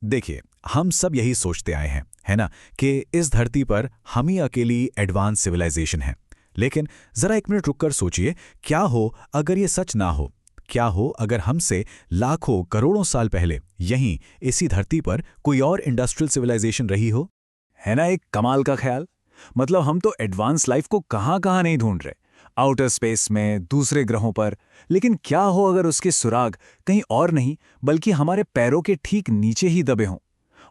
देखिए, हम सब यही सोचते आए हैं, है ना, कि इस धरती पर हम ही अकेली एडवांस सिविलाइजेशन है। लेकिन जरा एक मिनट रुककर सोचिए, क्या हो अगर ये सच ना हो? क्या हो अगर हमसे लाखों करोड़ों साल पहले यहीं इसी धरती पर कोई और इंडस्ट्रियल सिविलाइजेशन रही हो? है ना एक कमाल का ख्याल। मतलब हम तो एडवांस लाइफ को कहाँ कहाँ नहीं ढूंढ रहे, आउटर स्पेस में, दूसरे ग्रहों पर। लेकिन क्या हो अगर उसके सुराग कहीं और नहीं बल्कि हमारे पैरों के ठीक नीचे ही दबे हों।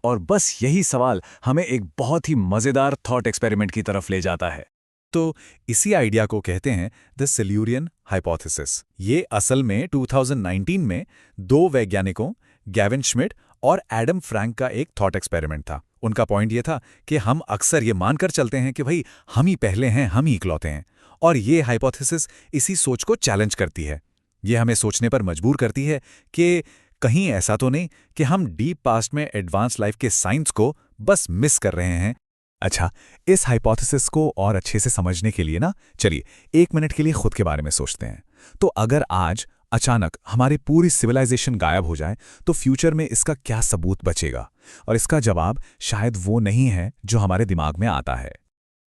और बस यही सवाल हमें एक बहुत ही मजेदार थॉट एक्सपेरिमेंट की तरफ ले जाता है। तो इसी आइडिया को कहते हैं द सिल्यूरियन हाइपोथेसिस। ये असल में 2019 में दो वैज्ञानिकों, गैविन श्मिड और एडम फ्रैंक का एक थॉट एक्सपेरिमेंट था। उनका पॉइंट ये था कि हम अक्सर ये मानकर चलते हैं कि भाई हम ही पहले हैं, हम ही इकलौते हैं। और ये हाइपोथेसिस इसी सोच को चैलेंज करती है। ये हमें सोचने पर मजबूर करती है कि कहीं ऐसा तो नहीं कि हम डीप पास्ट में एडवांस लाइफ के साइंस को बस मिस कर रहे हैं। अच्छा, इस हाइपोथेसिस को और अच्छे से समझने के लिए ना, चलिए 1 मिनट के लिए खुद के बारे में सोचते हैं। तो अगर आज अचानक हमारी पूरी सिविलाइजेशन गायब हो जाए तो फ्यूचर में इसका क्या सबूत बचेगा? और इसका जवाब शायद वो नहीं है जो हमारे दिमाग में आता है।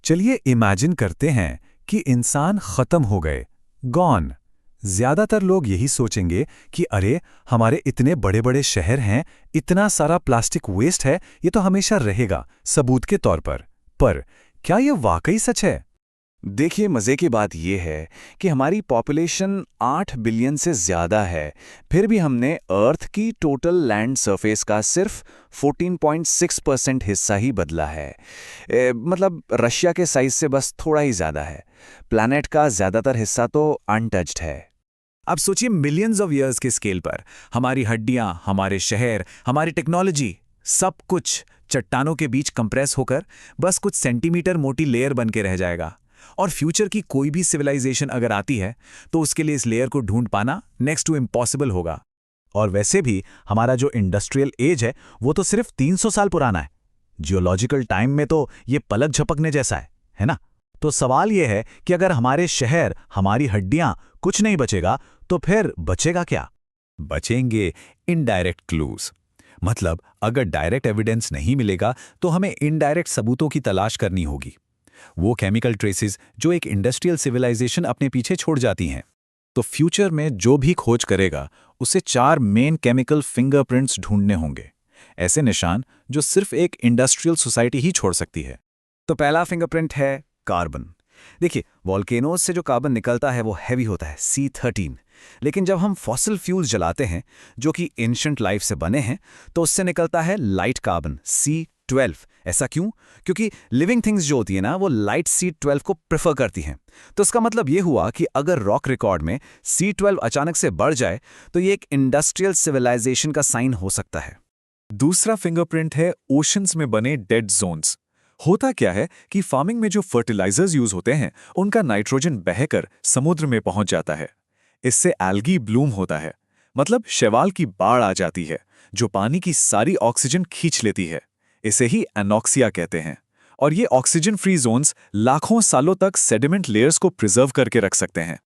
चलिए इमेजिन करते हैं कि इंसान खत्म हो गए, गॉन। ज्यादातर लोग यही सोचेंगे कि अरे, हमारे इतने बड़े बड़े शहर हैं, इतना सारा प्लास्टिक वेस्ट है, ये तो हमेशा रहेगा सबूत के तौर पर। पर क्या ये वाकई सच है? देखिए, मजे की बात यह है कि हमारी पॉपुलेशन 8 बिलियन से ज्यादा है, फिर भी हमने अर्थ की टोटल लैंड सरफेस का सिर्फ 14.6% हिस्सा ही बदला है। मतलब रशिया के साइज से बस थोड़ा ही ज्यादा है। प्लैनेट का ज्यादातर हिस्सा तो अनटच्ड है। अब सोचिए मिलियंस ऑफ ईयर्स के स्केल पर हमारी हड्डियां, हमारे शहर, हमारी टेक्नोलॉजी, सब कुछ चट्टानों के बीच कंप्रेस होकर बस कुछ सेंटीमीटर मोटी लेयर बन के रह जाएगा। और फ्यूचर की कोई भी सिविलाइजेशन अगर आती है तो उसके लिए इस लेयर को ढूंढ पाना नेक्स्ट टू इम्पॉसिबल होगा। और वैसे भी हमारा जो इंडस्ट्रियल एज है वो तो सिर्फ 300 साल पुराना है। जियोलॉजिकल टाइम में तो ये पलक झपकने जैसा है ना? तो सवाल ये है कि अगर हमारे शहर, हमारी हड्डियां, कुछ नहीं बचेगा तो फिर बचेगा क्या? बचेंगे इनडायरेक्ट क्लूज। मतलब अगर डायरेक्ट एविडेंस नहीं मिलेगा तो हमें इनडायरेक्ट सबूतों की तलाश करनी होगी। वो केमिकल ट्रेसेस जो एक इंडस्ट्रियल सिविलाइजेशन अपने पीछे छोड़ जाती हैं। तो फ्यूचर में जो भी खोज करेगा उसे 4 मेन केमिकल फिंगरप्रिंट्स ढूंढने होंगे। ऐसे निशान जो सिर्फ एक इंडस्ट्रियल सोसाइटी ही छोड़ सकती है। तो पहला फिंगरप्रिंट है कार्बन। देखिए, वॉल्केनोज से जो कार्बन निकलता है वो हैवी होता है, C13। लेकिन जब हम फॉसिल फ्यूल्स जलाते हैं जो कि एंशिएंट लाइफ से बने हैं, तो उससे निकलता है लाइट कार्बन, C12। ऐसा क्यों? क्योंकि लिविंग थिंग्स जो होती है ना, वो लाइट C12 को प्रेफर करती हैं। तो इसका मतलब ये हुआ कि अगर रॉक रिकॉर्ड में C12 अचानक से बढ़ जाए तो ये एक इंडस्ट्रियल सिविलाइजेशन का साइन हो सकता है। दूसरा फिंगरप्रिंट है ओशंस में बने डेड जोन्स। होता क्या है कि फार्मिंग में जो फर्टिलाइजर्स यूज होते हैं उनका नाइट्रोजन बहकर समुद्र में पहुंच जाता है। इससे एल्गी ब्लूम होता है, मतलब शैवाल की बाढ़ आ जाती है जो पानी की सारी ऑक्सीजन खींच लेती है। इसे ही एनॉक्सिया कहते हैं। और ये ऑक्सीजन फ्री जोन्स लाखों सालों तक सेडिमेंट लेयर्स को प्रिजर्व करके रख सकते हैं।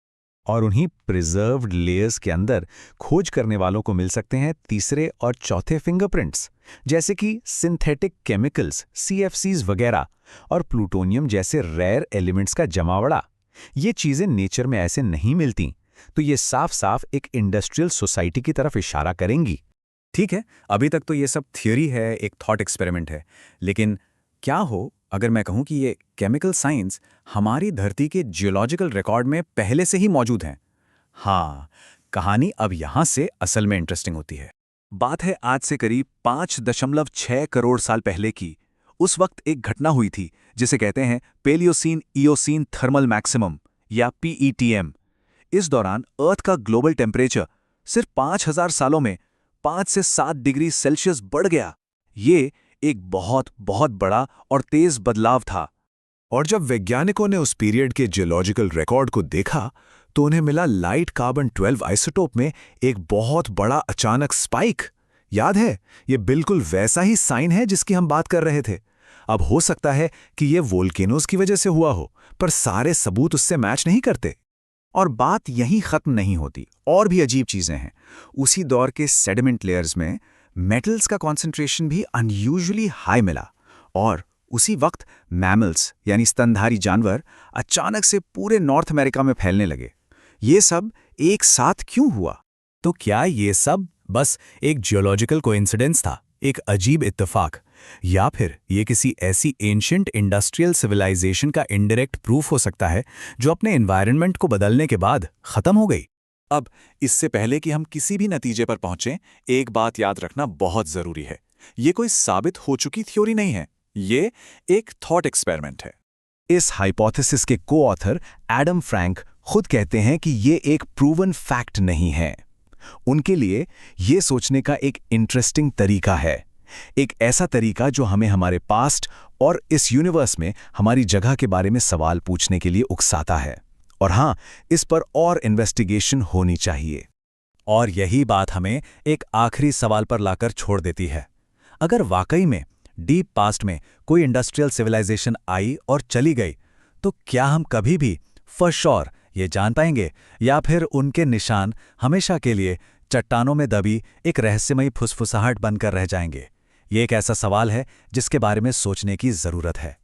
और उन्हीं प्रिजर्व्ड लेयर्स के अंदर खोज करने वालों को मिल सकते हैं तीसरे और चौथे फिंगरप्रिंट्स, जैसे कि सिंथेटिक केमिकल्स, CFCs वगैरह, और प्लूटोनियम जैसे रेयर एलिमेंट्स का जमावड़ा। ये चीजें नेचर में ऐसे नहीं मिलती, तो ये साफ साफ एक इंडस्ट्रियल सोसाइटी की तरफ इशारा करेंगी। ठीक है, अभी तक तो ये सब थियोरी है, एक थॉट एक्सपेरिमेंट है। लेकिन क्या हो अगर मैं कहूं कि ये केमिकल साइंस हमारी धरती के जियोलॉजिकल रिकॉर्ड में पहले से ही मौजूद हैं? हाँ, कहानी अब यहां से असल में इंटरेस्टिंग होती है। बात है आज से करीब 5.6 करोड़ साल पहले की। उस वक्त एक घटना हुई थी जिसे कहते हैं पेलियोसीन ईओसीन थर्मल मैक्सिमम या PETM। इस दौरान अर्थ का ग्लोबल टेम्परेचर सिर्फ 5000 सालों में 5 से 7 डिग्री सेल्सियस बढ़ गया। ये एक बहुत बहुत बड़ा और तेज बदलाव था। और जब वैज्ञानिकों ने उस पीरियड के जियोलॉजिकल रिकॉर्ड को देखा तो उन्हें मिला लाइट कार्बन 12 आइसोटोप में एक बहुत बड़ा अचानक स्पाइक। याद है, ये बिल्कुल वैसा ही साइन है जिसकी हम बात कर रहे थे। अब हो सकता है कि ये वोल्केनोज की वजह से हुआ हो, पर सारे सबूत उससे मैच नहीं करते। और बात यहीं खत्म नहीं होती, और भी अजीब चीजें हैं। उसी दौर के सेडिमेंट लेयर्स में मेटल्स का कॉन्सेंट्रेशन भी अनयूजुअली हाई मिला और उसी वक्त मैमल्स यानी स्तनधारी जानवर अचानक से पूरे नॉर्थ अमेरिका में फैलने लगे। ये सब एक साथ क्यों हुआ? तो क्या ये सब बस एक जियोलॉजिकल कोइंसिडेंस था, एक अजीब इत्तेफाक, या फिर ये किसी ऐसी एंशिएंट इंडस्ट्रियल सिविलाइजेशन का इनडायरेक्ट प्रूफ हो सकता है जो अपने एनवायरनमेंट को बदलने के बाद खत्म हो गई? अब इससे पहले कि हम किसी भी नतीजे पर पहुंचें, एक बात याद रखना बहुत जरूरी है। ये कोई साबित हो चुकी थ्योरी नहीं है, ये एक थॉट एक्सपेरिमेंट है। इस हाइपोथेसिस के को-ऑथर एडम फ्रैंक खुद कहते हैं कि ये एक प्रूवन फैक्ट नहीं है। उनके लिए ये सोचने का एक इंटरेस्टिंग तरीका है, एक ऐसा तरीका जो हमें हमारे पास्ट और इस यूनिवर्स में हमारी जगह के बारे में सवाल पूछने के लिए उकसाता है। और हाँ, इस पर और इन्वेस्टिगेशन होनी चाहिए। और यही बात हमें एक आखिरी सवाल पर लाकर छोड़ देती है। अगर वाकई में डीप पास्ट में कोई इंडस्ट्रियल सिविलाइजेशन आई और चली गई, तो क्या हम कभी भी फॉर श्योर ये जान पाएंगे, या फिर उनके निशान हमेशा के लिए चट्टानों में दबी एक रहस्यमयी फुसफुसाहट बनकर रह जाएंगे? ये एक ऐसा सवाल है जिसके बारे में सोचने की जरूरत है।